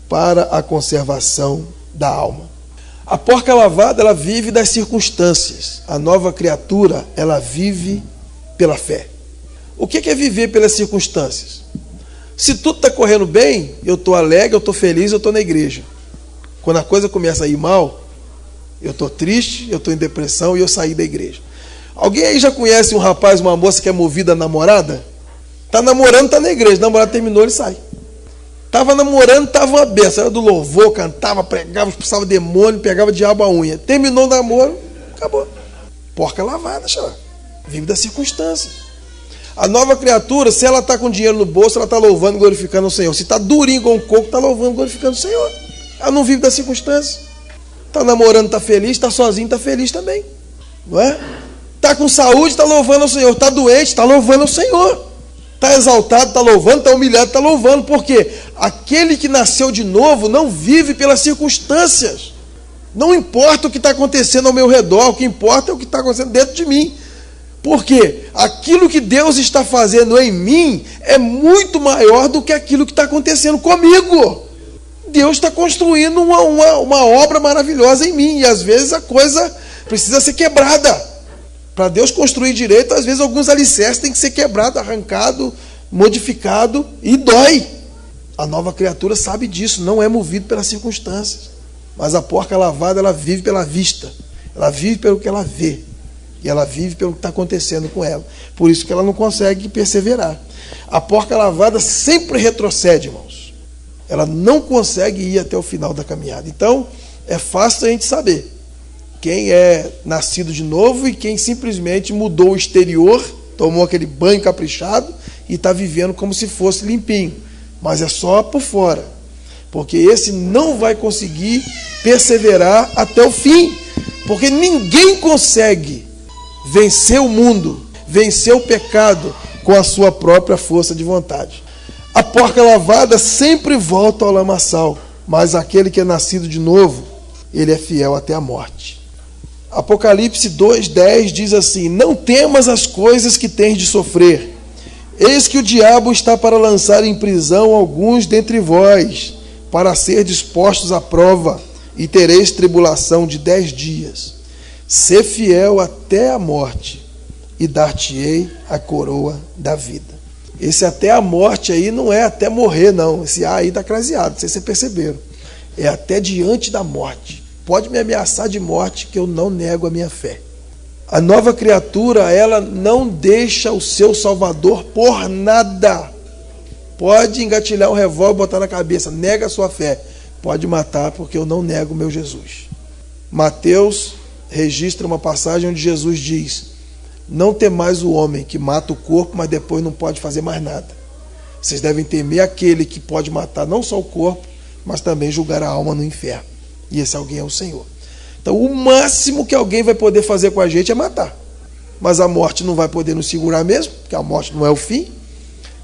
para a conservação da alma. A porca lavada, ela vive das circunstâncias. A nova criatura, ela vive pela fé. O que é viver pelas circunstâncias? Se tudo está correndo bem, eu estou alegre, eu estou feliz, eu estou na igreja. Quando a coisa começa a ir mal, eu estou triste, eu estou em depressão e eu saí da igreja. Alguém aí já conhece um rapaz, uma moça que é movida a namorada? Está namorando, está na igreja. Namorado terminou, ele sai. Estava namorando, estava uma benção. Era do louvor, cantava, pregava, expulsava demônio, pegava diabo a unha. Terminou o namoro, acabou. Porca lavada, xará. Vive das circunstâncias. A nova criatura, se ela está com dinheiro no bolso, ela está louvando e glorificando o Senhor. Se está durinho com um coco, está louvando e glorificando o Senhor. Ela não vive das circunstâncias. Está namorando, está feliz, está sozinho, está feliz também. Não é? Está com saúde, está louvando o Senhor. Está doente, está louvando o Senhor. Está exaltado, está louvando, está humilhado, está louvando. Por quê? Aquele que nasceu de novo não vive pelas circunstâncias. Não importa o que está acontecendo ao meu redor, o que importa é o que está acontecendo dentro de mim. Por quê? Aquilo que Deus está fazendo em mim é muito maior do que aquilo que está acontecendo comigo. Deus está construindo uma obra maravilhosa em mim. E às vezes a coisa precisa ser quebrada. Para Deus construir direito, às vezes alguns alicerces têm que ser quebrados, arrancado, modificado e dói. A nova criatura sabe disso, não é movido pelas circunstâncias. Mas a porca lavada, ela vive pela vista. Ela vive pelo que ela vê. E ela vive pelo que está acontecendo com ela. Por isso que ela não consegue perseverar. A porca lavada sempre retrocede, irmãos. Ela não consegue ir até o final da caminhada. Então, é fácil a gente saber quem é nascido de novo e quem simplesmente mudou o exterior, tomou aquele banho caprichado e está vivendo como se fosse limpinho. Mas é só por fora. Porque esse não vai conseguir perseverar até o fim. Porque ninguém consegue vencer o mundo, vencer o pecado com a sua própria força de vontade. A porca lavada sempre volta ao lamaçal, mas aquele que é nascido de novo, ele é fiel até a morte. Apocalipse 2:10 diz assim: não temas as coisas que tens de sofrer. Eis que o diabo está para lançar em prisão alguns dentre vós, para ser dispostos à prova, e tereis tribulação de 10 dias. Sê fiel até a morte, e dar-te-ei a coroa da vida. Esse até a morte aí não é até morrer, não. Esse aí está craseado, não sei se vocês perceberam. É até diante da morte. Pode me ameaçar de morte, que eu não nego a minha fé. A nova criatura, ela não deixa o seu Salvador por nada. Pode engatilhar um revólver e botar na cabeça, nega a sua fé. Pode matar, porque eu não nego o meu Jesus. Mateus registra uma passagem onde Jesus diz: não temais o homem que mata o corpo, mas depois não pode fazer mais nada. Vocês devem temer aquele que pode matar não só o corpo, mas também julgar a alma no inferno. E esse alguém é o Senhor. Então o máximo que alguém vai poder fazer com a gente é matar. Mas a morte não vai poder nos segurar mesmo, porque a morte não é o fim.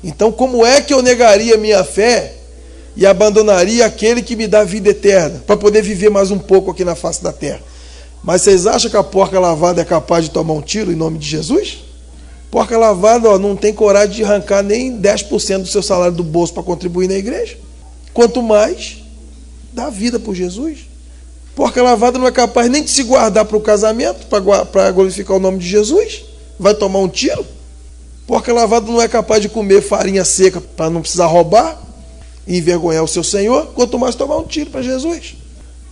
Então como é que eu negaria minha fé e abandonaria aquele que me dá vida eterna, para poder viver mais um pouco aqui na face da terra? Mas vocês acham que a porca lavada é capaz de tomar um tiro em nome de Jesus? Porca lavada, não tem coragem de arrancar nem 10% do seu salário do bolso para contribuir na igreja. Quanto mais dar vida por Jesus. Porca lavada não é capaz nem de se guardar para o casamento, para glorificar o nome de Jesus. Vai tomar um tiro. Porca lavada não é capaz de comer farinha seca para não precisar roubar e envergonhar o seu Senhor. Quanto mais tomar um tiro para Jesus.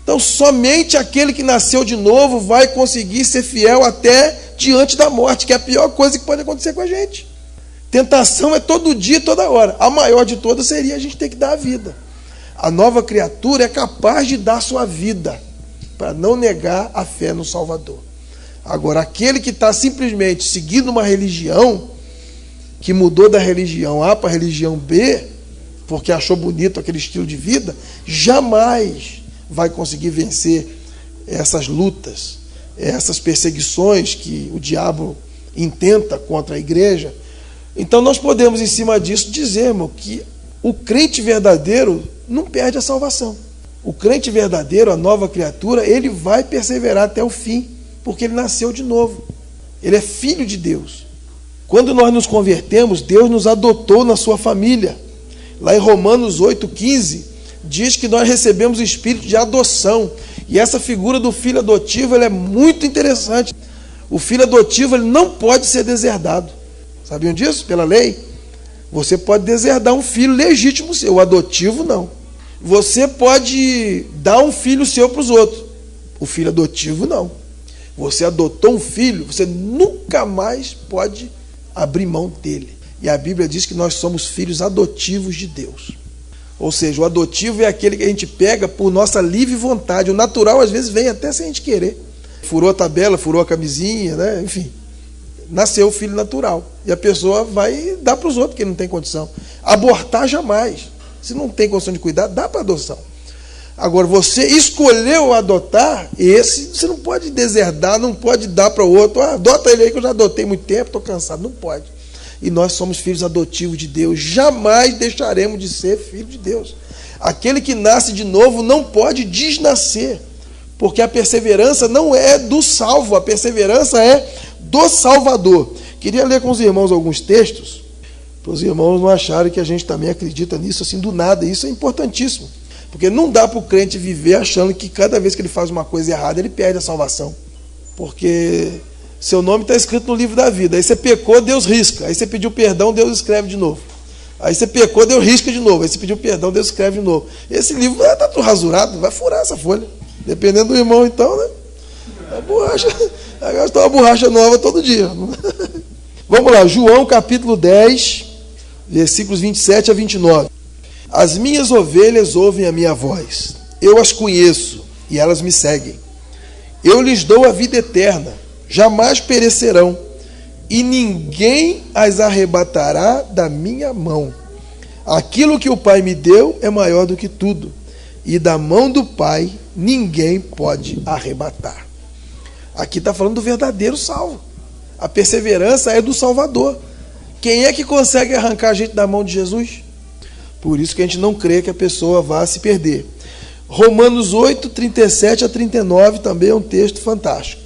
Então somente aquele que nasceu de novo vai conseguir ser fiel até diante da morte, que é a pior coisa que pode acontecer com a gente. Tentação é todo dia, toda hora. A maior de todas seria a gente ter que dar a vida. A nova criatura é capaz de dar sua vida para não negar a fé no Salvador. Agora, aquele que está simplesmente seguindo uma religião, que mudou da religião A para a religião B, porque achou bonito aquele estilo de vida, jamais vai conseguir vencer essas lutas, essas perseguições que o diabo intenta contra a igreja. Então nós podemos, em cima disso, dizer, irmão, que o crente verdadeiro não perde a salvação. O crente verdadeiro, a nova criatura, ele vai perseverar até o fim, porque ele nasceu de novo. Ele é filho de Deus. Quando nós nos convertemos, Deus nos adotou na sua família. Lá em Romanos 8,15, diz que nós recebemos o espírito de adoção. E essa figura do filho adotivo, ela é muito interessante. O filho adotivo, ele não pode ser deserdado. Sabiam disso? Pela lei. Você pode deserdar um filho legítimo seu, o adotivo não. Você pode dar um filho seu para os outros. O filho adotivo não. Você adotou um filho, você nunca mais pode abrir mão dele. E a Bíblia diz que nós somos filhos adotivos de Deus. Ou seja, o adotivo é aquele que a gente pega por nossa livre vontade. O natural, às vezes, vem até sem a gente querer. Furou a tabela, furou a camisinha, né? Enfim, nasceu o filho natural. E a pessoa vai dar para os outros, que não tem condição. Abortar jamais. Se não tem condição de cuidar, dá para adoção. Agora, você escolheu adotar, esse você não pode deserdar, não pode dar para o outro. Adota ele aí que eu já adotei muito tempo, estou cansado. Não pode. E nós somos filhos adotivos de Deus. Jamais deixaremos de ser filho de Deus. Aquele que nasce de novo não pode desnascer, porque a perseverança não é do salvo, a perseverança é do Salvador. Queria ler com os irmãos alguns textos, para os irmãos não acharem que a gente também acredita nisso assim do nada. Isso é importantíssimo. Porque não dá para o crente viver achando que cada vez que ele faz uma coisa errada, ele perde a salvação. Porque seu nome está escrito no livro da vida. Aí você pecou, Deus risca. Aí você pediu perdão, Deus escreve de novo. Aí você pecou, Deus risca de novo. Aí você pediu perdão, Deus escreve de novo. Esse livro está tudo rasurado, vai furar essa folha. Dependendo do irmão, então, né? A borracha, vai gastar uma borracha nova todo dia. Vamos lá, João capítulo 10, versículos 27 a 29. As minhas ovelhas ouvem a minha voz. Eu as conheço e elas me seguem. Eu lhes dou a vida eterna. Jamais perecerão, e ninguém as arrebatará da minha mão. Aquilo que o Pai me deu é maior do que tudo, e da mão do Pai ninguém pode arrebatar. Aqui está falando do verdadeiro salvo. A perseverança é do Salvador. Quem é que consegue arrancar a gente da mão de Jesus? Por isso que a gente não crê que a pessoa vá se perder. Romanos 8, 37 a 39 também é um texto fantástico.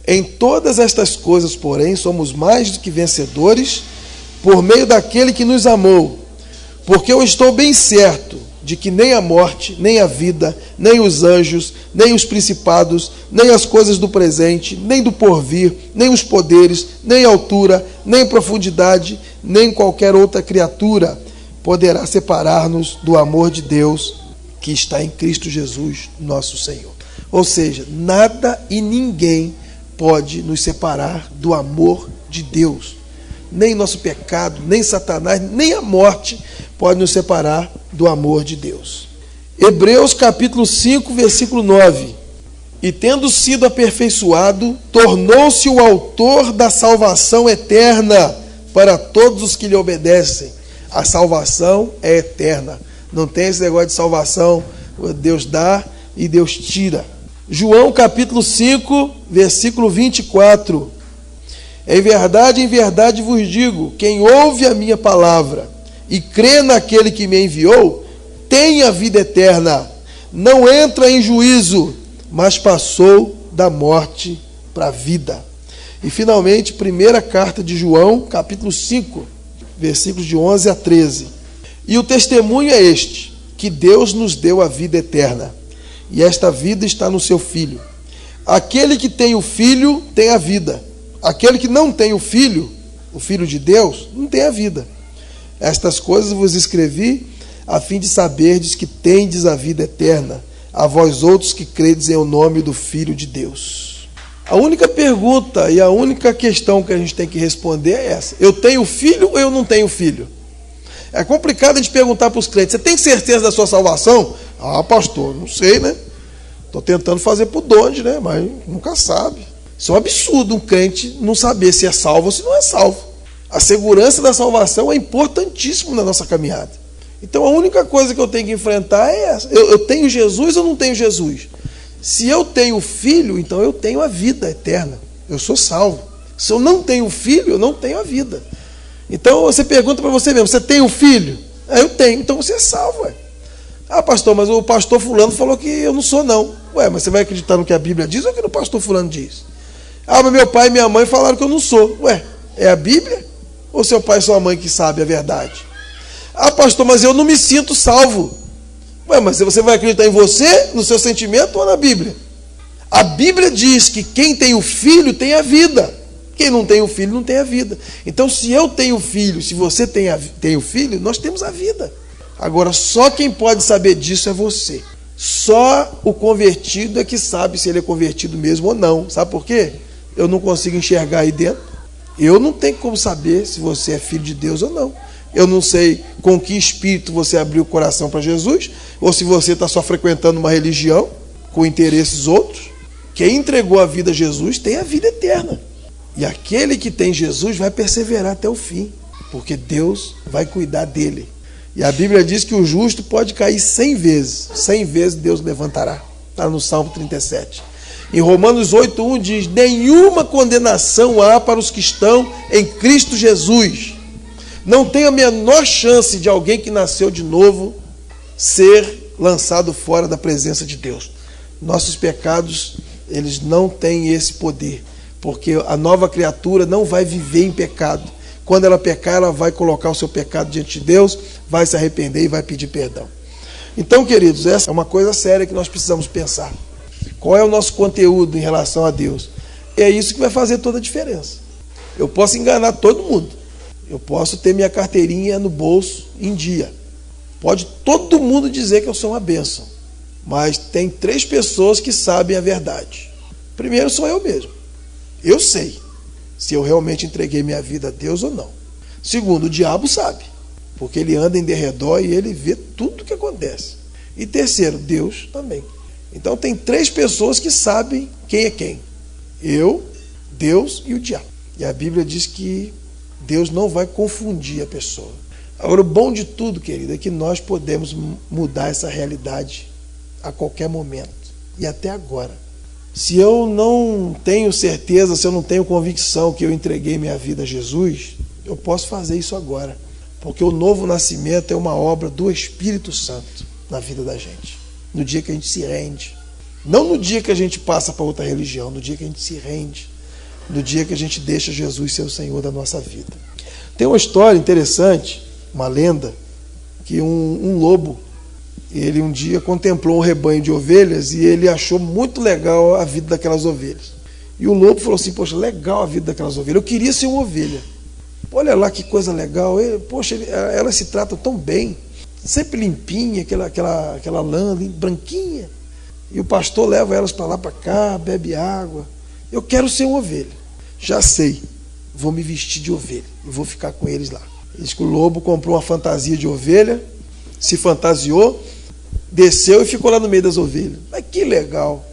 Em todas estas coisas, porém, somos mais do que vencedores por meio daquele que nos amou. Porque eu estou bem certo de que nem a morte, nem a vida, nem os anjos, nem os principados, nem as coisas do presente, nem do porvir, nem os poderes, nem altura, nem profundidade, nem qualquer outra criatura poderá separar-nos do amor de Deus que está em Cristo Jesus, nosso Senhor. Ou seja, nada e ninguém pode nos separar do amor de Deus. Nem nosso pecado, nem Satanás, nem a morte pode nos separar do amor de Deus. Hebreus capítulo 5, versículo 9. E tendo sido aperfeiçoado, tornou-se o autor da salvação eterna para todos os que lhe obedecem. A salvação é eterna. Não tem esse negócio de salvação, Deus dá e Deus tira. João capítulo 5, versículo 24. Em verdade vos digo, quem ouve a minha palavra e crê naquele que me enviou, tem a vida eterna. Não entra em juízo, mas passou da morte para a vida. E finalmente, primeira carta de João, capítulo 5, versículos de 11 a 13. E o testemunho é este, que Deus nos deu a vida eterna, e esta vida está no seu Filho. Aquele que tem o Filho tem a vida. Aquele que não tem o Filho de Deus, não tem a vida. Estas coisas vos escrevi, a fim de saberdes que tendes a vida eterna, a vós outros que credes em o nome do Filho de Deus. A única pergunta e a única questão que a gente tem que responder é essa. Eu tenho filho ou eu não tenho filho? É complicado a gente perguntar para os crentes, você tem certeza da sua salvação? Ah, pastor, não sei, né? Estou tentando fazer por onde, né? Mas nunca sabe. Isso é um absurdo, um crente não saber se é salvo ou se não é salvo. A segurança da salvação é importantíssimo na nossa caminhada. Então a única coisa que eu tenho que enfrentar é essa. Eu tenho Jesus ou não tenho Jesus? Se eu tenho Filho, então eu tenho a vida eterna. Eu sou salvo. Se eu não tenho Filho, eu não tenho a vida. Então você pergunta para você mesmo, você tem um filho? Eu tenho, então você é salvo. Ué. Ah, pastor, mas o pastor fulano falou que eu não sou não. Ué, mas você vai acreditar no que a Bíblia diz ou no que o pastor fulano diz? Ah, mas meu pai e minha mãe falaram que eu não sou. Ué, é a Bíblia? Ou seu pai e sua mãe que sabe a verdade? Ah, pastor, mas eu não me sinto salvo. Ué, mas você vai acreditar em você, no seu sentimento ou na Bíblia? A Bíblia diz que quem tem o Filho tem a vida. Quem não tem o Filho não tem a vida. Então, se eu tenho o Filho, se você tem o Filho, nós temos a vida. Agora, só quem pode saber disso é você. Só o convertido é que sabe se ele é convertido mesmo ou não. Sabe por quê? Eu não consigo enxergar aí dentro. Eu não tenho como saber se você é filho de Deus ou não. Eu não sei com que espírito você abriu o coração para Jesus, ou se você está só frequentando uma religião com interesses outros. Quem entregou a vida a Jesus tem a vida eterna. E aquele que tem Jesus vai perseverar até o fim, porque Deus vai cuidar dele. E a Bíblia diz que o justo pode cair 100 vezes. 100 vezes Deus levantará. Está no Salmo 37. Em Romanos 8:1 diz: nenhuma condenação há para os que estão em Cristo Jesus. Não tem a menor chance de alguém que nasceu de novo ser lançado fora da presença de Deus. Nossos pecados, eles não têm esse poder, porque a nova criatura não vai viver em pecado. Quando ela pecar, ela vai colocar o seu pecado diante de Deus, vai se arrepender e vai pedir perdão. Então, queridos, essa é uma coisa séria que nós precisamos pensar. Qual é o nosso conteúdo em relação a Deus? E é isso que vai fazer toda a diferença. Eu posso enganar todo mundo. Eu posso ter minha carteirinha no bolso em dia. Pode todo mundo dizer que eu sou uma bênção. Mas tem 3 pessoas que sabem a verdade. Primeiro sou eu mesmo. Eu sei se eu realmente entreguei minha vida a Deus ou não. Segundo, o diabo sabe, porque ele anda em derredor e ele vê tudo o que acontece. E terceiro, Deus também. Então tem 3 pessoas que sabem quem é quem. Eu, Deus e o diabo. E a Bíblia diz que Deus não vai confundir a pessoa. Agora, o bom de tudo, querido, é que nós podemos mudar essa realidade a qualquer momento. E até agora. Se eu não tenho certeza, se eu não tenho convicção que eu entreguei minha vida a Jesus, eu posso fazer isso agora. Porque o novo nascimento é uma obra do Espírito Santo na vida da gente. No dia que a gente se rende. Não no dia que a gente passa para outra religião, no dia que a gente se rende. No dia que a gente deixa Jesus ser o Senhor da nossa vida. Tem uma história interessante, uma lenda, que um lobo, ele um dia contemplou um rebanho de ovelhas e ele achou muito legal a vida daquelas ovelhas. E o lobo falou assim: poxa, legal a vida daquelas ovelhas, eu queria ser uma ovelha. Olha lá que coisa legal, poxa, elas se tratam tão bem, sempre limpinha, aquela lã branquinha. E o pastor leva elas para lá, para cá, bebe água. Eu quero ser uma ovelha. Já sei, vou me vestir de ovelha e vou ficar com eles lá. Diz que o lobo comprou uma fantasia de ovelha, se fantasiou, desceu e ficou lá no meio das ovelhas. Mas que legal,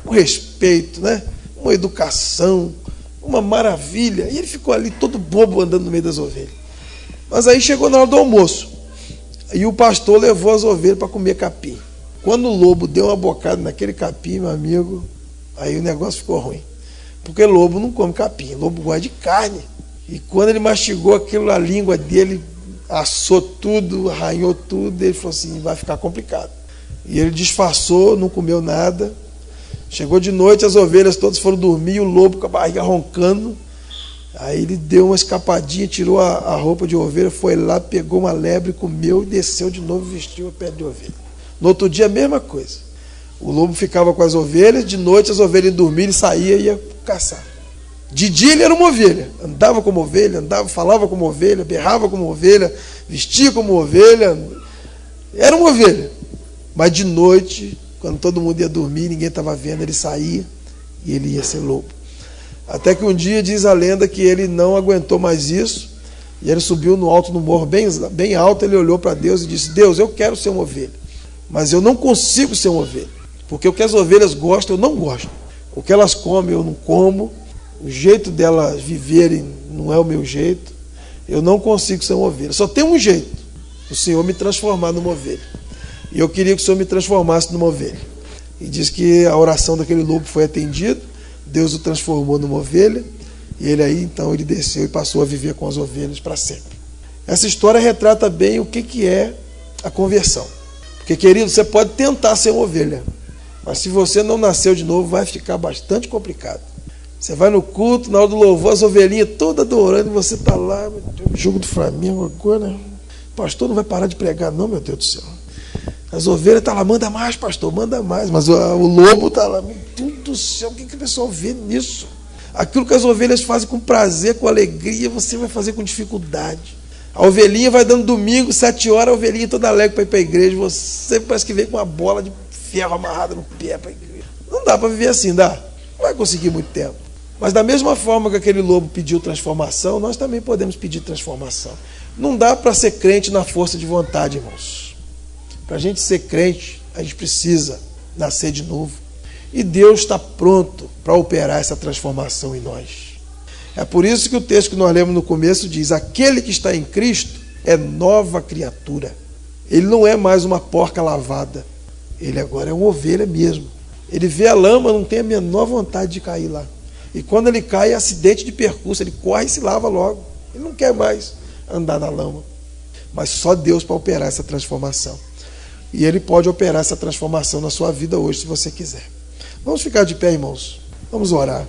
um respeito, né? Uma educação, uma maravilha. E ele ficou ali todo bobo andando no meio das ovelhas. Mas aí chegou na hora do almoço e o pastor levou as ovelhas para comer capim. Quando o lobo deu uma bocada naquele capim, meu amigo, aí o negócio ficou ruim. Porque lobo não come capim, lobo gosta de carne. E quando ele mastigou aquilo, a língua dele assou tudo, arranhou tudo, ele falou assim: vai ficar complicado. E ele disfarçou, não comeu nada. Chegou de noite, as ovelhas todas foram dormir, e o lobo com a barriga roncando. Aí ele deu uma escapadinha, tirou a roupa de ovelha, foi lá, pegou uma lebre, comeu e desceu de novo e vestiu a pele de ovelha. No outro dia, a mesma coisa. O lobo ficava com as ovelhas, de noite as ovelhas dormiam, ele saía e ia caçar. De dia ele era uma ovelha, andava como ovelha, falava como ovelha, berrava como ovelha, vestia como ovelha, era uma ovelha. Mas de noite, quando todo mundo ia dormir, ninguém estava vendo, ele saía e ele ia ser lobo. Até que um dia diz a lenda que ele não aguentou mais isso, e ele subiu no alto, no morro bem alto, ele olhou para Deus e disse: Deus, eu quero ser uma ovelha, mas eu não consigo ser uma ovelha, porque o que as ovelhas gostam, eu não gosto. O que elas comem eu não como, o jeito delas viverem não é o meu jeito, eu não consigo ser uma ovelha. Só tem um jeito, o Senhor me transformar numa ovelha. E eu queria que o Senhor me transformasse numa ovelha. E diz que a oração daquele lobo foi atendida, Deus o transformou numa ovelha, e ele aí então ele desceu e passou a viver com as ovelhas para sempre. Essa história retrata bem o que é a conversão. Porque, querido, você pode tentar ser uma ovelha, mas se você não nasceu de novo, vai ficar bastante complicado. Você vai no culto, na hora do louvor, as ovelhinhas todas adorando, e você está lá, jogo do Flamengo agora. O pastor não vai parar de pregar, não, meu Deus do céu. As ovelhas estão lá, manda mais, pastor, manda mais. Mas o lobo está lá, meu Deus do céu, o que o pessoal vê nisso? Aquilo que as ovelhas fazem com prazer, com alegria, você vai fazer com dificuldade. A ovelhinha vai dando domingo, 7 horas, a ovelhinha toda alegre para ir para a igreja. Você parece que vem com uma bola de ferro amarrada no pé para a igreja. Não dá para viver assim, dá? Não vai conseguir muito tempo. Mas da mesma forma que aquele lobo pediu transformação, nós também podemos pedir transformação. Não dá para ser crente na força de vontade, irmãos. Para a gente ser crente, a gente precisa nascer de novo. E Deus está pronto para operar essa transformação em nós. É por isso que o texto que nós lemos no começo diz: aquele que está em Cristo é nova criatura. Ele não é mais uma porca lavada. Ele agora é uma ovelha mesmo. Ele vê a lama, não tem a menor vontade de cair lá. E quando ele cai, é acidente de percurso. Ele corre e se lava logo. Ele não quer mais andar na lama. Mas só Deus para operar essa transformação. E Ele pode operar essa transformação na sua vida hoje, se você quiser. Vamos ficar de pé, irmãos. Vamos orar.